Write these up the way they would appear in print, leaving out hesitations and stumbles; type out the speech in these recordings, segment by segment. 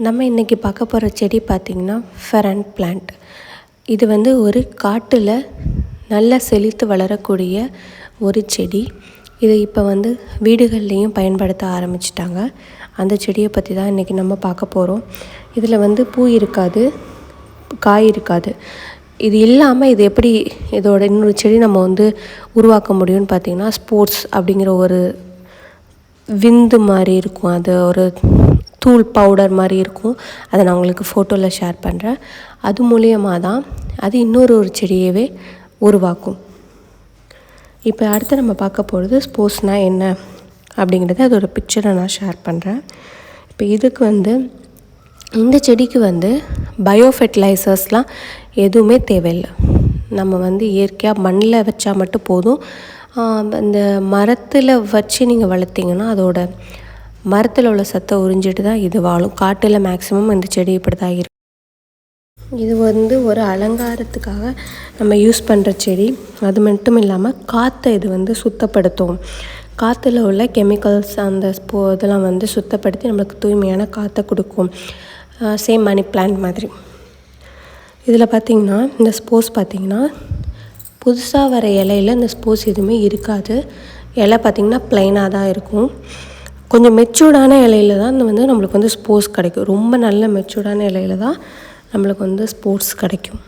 நம்ம இன்றைக்கி பார்க்க போகிற செடி பார்த்திங்கன்னா ஃபெரன் பிளான்ட். இது வந்து ஒரு காட்டில் நல்லா செழித்து வளரக்கூடிய ஒரு செடி. இது இப்போ வந்து வீடுகள்லேயும் பயன்படுத்த ஆரம்பிச்சிட்டாங்க. அந்த செடியை பற்றி தான் இன்றைக்கி நம்ம பார்க்க போகிறோம். இதில் வந்து பூ இருக்காது, காய் இருக்காது. இது இல்லாமல் இது எப்படி இதோட இன்னொரு செடி நம்ம வந்து உருவாக்க முடியும்னு பார்த்திங்கன்னா, ஸ்போர்ட்ஸ் அப்படிங்கிற ஒரு விந்து மாதிரி இருக்கும். அது ஒரு தூள் பவுடர் மாதிரி இருக்கும். அதை நான் உங்களுக்கு ஃபோட்டோவில் ஷேர் பண்ணுறேன். அது மூலியமாக தான் அது இன்னொரு செடியவே உருவாக்கும். இப்போ அடுத்து நம்ம பார்க்க போகிறது ஸ்போர்ட்ஸ்னால் என்ன அப்படிங்கிறது அதோட பிக்சரை நான் ஷேர் பண்ணுறேன். இப்போ இதுக்கு வந்து இந்த செடிக்கு வந்து பயோ ஃபெர்டிலைசர்ஸ்லாம் எதுவுமே தேவையில்லை. நம்ம வந்து இயற்கையாக மண்ணில் வச்சா மட்டும் போதும். இந்த மரத்தில் வச்சு நீங்கள் வளர்த்திங்கன்னா அதோட மரத்தில் உள்ள சத்தை உறிஞ்சிட்டு தான் இது வாழும். காட்டில் மேக்ஸிமம் இந்த செடி இப்படி தான் இருக்கும். இது வந்து ஒரு அலங்காரத்துக்காக நம்ம யூஸ் பண்ணுற செடி. அது மட்டும் இல்லாமல் காற்றை இது வந்து சுத்தப்படுத்தும். காற்றுல உள்ள கெமிக்கல்ஸ் அந்த இதெல்லாம் வந்து சுத்தப்படுத்தி நம்மளுக்கு தூய்மையான காற்றை கொடுக்கும். சேம் மணி பிளான்ட் மாதிரி. இதில் பார்த்திங்கன்னா இந்த ஸ்போர்ட்ஸ் பார்த்திங்கன்னா புதுசாக வர இலையில் இந்த ஸ்போர்ட்ஸ் எதுவுமே இருக்காது. இலை பார்த்திங்கன்னா ப்ளைனாக தான் இருக்கும். கொஞ்சம் மெச்சூர்டான இலையில தான் வந்து நம்மளுக்கு வந்து ஸ்போர்ட்ஸ் கிடைக்கும். ரொம்ப நல்ல மெச்சூர்டான இலையில தான் நம்மளுக்கு வந்து ஸ்போர்ட்ஸ் கிடைக்கும்.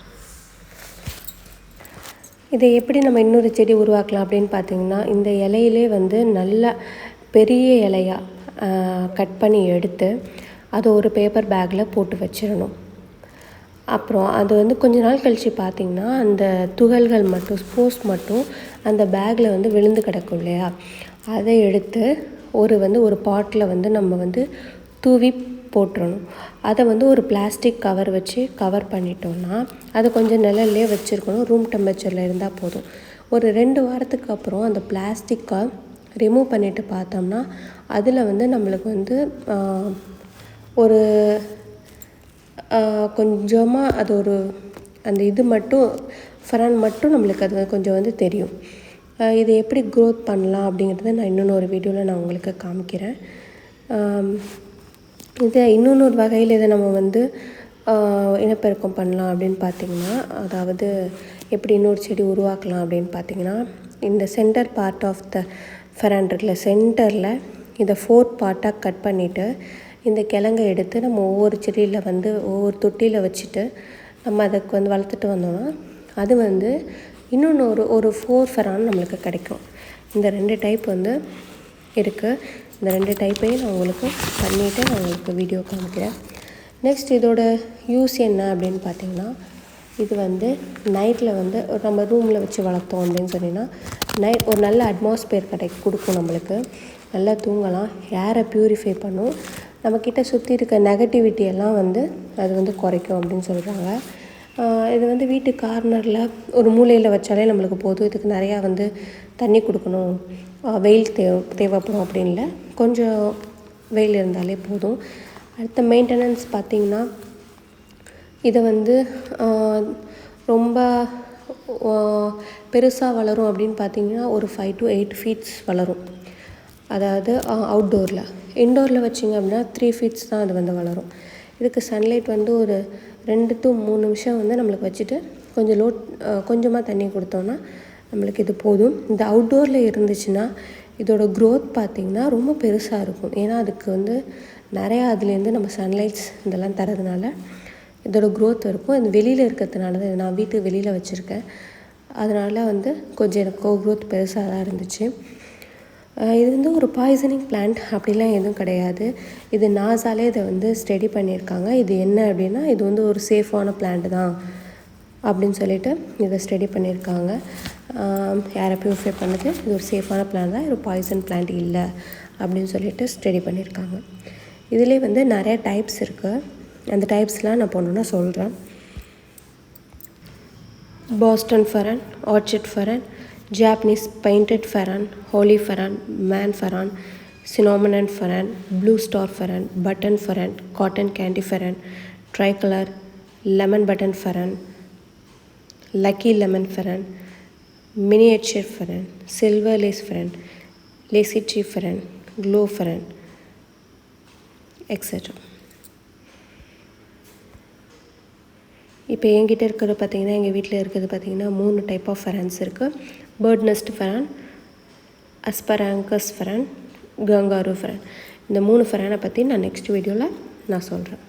இதை எப்படி நம்ம இன்னொரு செடி உருவாக்கலாம் அப்படின்னு பார்த்திங்கன்னா, இந்த இலையிலே வந்து நல்ல பெரிய இலையாக கட் பண்ணி எடுத்து அதை ஒரு பேப்பர் பேக்கில் போட்டு வச்சிடணும். அப்புறம் அது வந்து கொஞ்ச நாள் கழித்து பார்த்திங்கன்னா அந்த துகள்கள் மட்டும் ஸ்போர்ட்ஸ் மட்டும் அந்த பேக்கில் வந்து விழுந்து கிடக்கும் இல்லையா, அதை எடுத்து ஒரு பாட்டில் வந்து நம்ம வந்து தூவி போட்டுறணும். அதை வந்து ஒரு பிளாஸ்டிக் கவர் வச்சு கவர் பண்ணிட்டோம்னா அதை கொஞ்சம் நிழல்லே வச்சுருக்கணும். ரூம் டெம்பரேச்சரில் இருந்தால் போதும். ஒரு 2 வாரத்துக்கு அப்புறம் அந்த பிளாஸ்டிக்கை ரிமூவ் பண்ணிவிட்டு பார்த்தோம்னா அதில் வந்து நம்மளுக்கு வந்து ஒரு கொஞ்சமாக அது ஒரு அந்த இது மட்டும் ஃபெரன் மட்டும் நம்மளுக்கு அது கொஞ்சம் வந்து தெரியும். இதை எப்படி க்ரோத் பண்ணலாம் அப்படிங்கிறத நான் இன்னொரு வீடியோவில் நான் உங்களுக்கு காமிக்கிறேன். இதை இன்னொரு வகையில் இதை நம்ம வந்து இனப்பெருக்கம் பண்ணலாம் அப்படின்னு பார்த்திங்கன்னா, அதாவது எப்படி இன்னொரு செடி உருவாக்கலாம் அப்படின்னு பார்த்திங்கன்னா, இந்த சென்டர் பார்ட் ஆஃப் த ஃபெரன் இருக்குல்ல, சென்டரில் இதை 4 பார்ட்டாக கட் பண்ணிவிட்டு இந்த கிழங்கை எடுத்து நம்ம ஒவ்வொரு செடியில் வந்து ஒவ்வொரு தொட்டியில் வச்சுட்டு நம்ம அதுக்கு வந்து வளர்த்துட்டு வந்தோம்னா அது வந்து இன்னொன்று ஒரு 4 ஃபெரான் நம்மளுக்கு கிடைக்கும். இந்த 2 டைப் வந்து இருக்குது. இந்த 2 டைப்பையும் நான் உங்களுக்கு பண்ணிவிட்டு நான் உங்களுக்கு வீடியோ காமிக்கிறேன். நெக்ஸ்ட் இதோட யூஸ் என்ன அப்படின்னு பார்த்திங்கன்னா, இது வந்து நைட்டில் வந்து நம்ம ரூமில் வச்சு வளர்த்தோம் அப்படின்னு சொன்னிங்கன்னா நைட் ஒரு நல்ல அட்மாஸ்பியர் கொடுக்கும். நம்மளுக்கு நல்லா தூங்கலாம். ஏரை ப்யூரிஃபை பண்ணும். நம்மக்கிட்ட சுற்றி இருக்க நெகட்டிவிட்டி எல்லாம் வந்து அது வந்து குறைக்கும் அப்படின்னு சொல்கிறாங்க. இது வந்து வீட்டு கார்னரில் ஒரு மூலையில் வச்சாலே நம்மளுக்கு போதும். இதுக்கு நிறையா வந்து தண்ணி கொடுக்கணும், வெயில் தேவைப்படும் அப்படின்ல, கொஞ்சம் வெயில் இருந்தாலே போதும். அடுத்த மெயின்டெனன்ஸ் பார்த்திங்கன்னா, இதை வந்து ரொம்ப பெருசாக வளரும் அப்படின்னு பார்த்திங்கன்னா ஒரு 5 to 8 feet வளரும். அதாவது அவுட்டோரில். இன்டோரில் வச்சிங்க அப்படின்னா 3 feet தான் அது வந்து வளரும். இதுக்கு சன்லைட் வந்து ஒரு 2 to 3 நிமிஷம் வந்து நம்மளுக்கு வச்சுட்டு கொஞ்சமாக தண்ணி கொடுத்தோன்னா நம்மளுக்கு இது போதும். இந்த அவுட்டோரில் இருந்துச்சுன்னா இதோட க்ரோத் பார்த்திங்கன்னா ரொம்ப பெருசாக இருக்கும். ஏன்னா அதுக்கு வந்து நிறையா அதுலேருந்து நம்ம சன்லைட்ஸ் இதெல்லாம் தரதுனால இதோட க்ரோத் இருக்கும். இது வெளியில் இருக்கிறதுனால தான் நான் வீட்டுக்கு வெளியில் வச்சுருக்கேன். அதனால் வந்து கொஞ்சம் எனக்கு க்ரோத் பெருசாக தான் இருந்துச்சு. இது வந்து ஒரு பாய்சனிங் பிளான்ட் அப்படிலாம் எதுவும் கிடையாது. இது நாசாலே இதை வந்து ஸ்டடி பண்ணியிருக்காங்க. இது என்ன அப்படின்னா, இது வந்து ஒரு சேஃபான பிளான்ட் தான் அப்படின்னு சொல்லிட்டு இதை ஸ்டடி பண்ணியிருக்காங்க. ஏரை ப்யூரிஃபை பண்ணுது, இது ஒரு சேஃபான பிளான்ட் தான், இது பாய்சன் பிளான்ட் இல்லை அப்படின்னு சொல்லிட்டு ஸ்டடி பண்ணியிருக்காங்க. இதிலே வந்து நிறைய டைப்ஸ் இருக்குது. அந்த டைப்ஸ்லாம் நான் போனோன்னா சொல்கிறேன். Boston fern, orchid fern, Japanese painted fern, holy fern, man fern, cinnamon fern, blue star fern, button fern, cotton candy fern, tricolor, lemon button fern, lucky lemon fern, miniature fern, silver lace fern, lacy tree fern, glow fern, etc. இப்போ என்கிட்ட இருக்கிறது பார்த்திங்கன்னா, எங்கள் வீட்டில் இருக்கிறது பார்த்திங்கன்னா 3 type of ferns இருக்குது. Bird nest fern, asparagus fern, kangaroo fern. இந்த 3 ஃபெரானை பற்றி நான் நெக்ஸ்ட் வீடியோவில் நான் சொல்கிறேன்.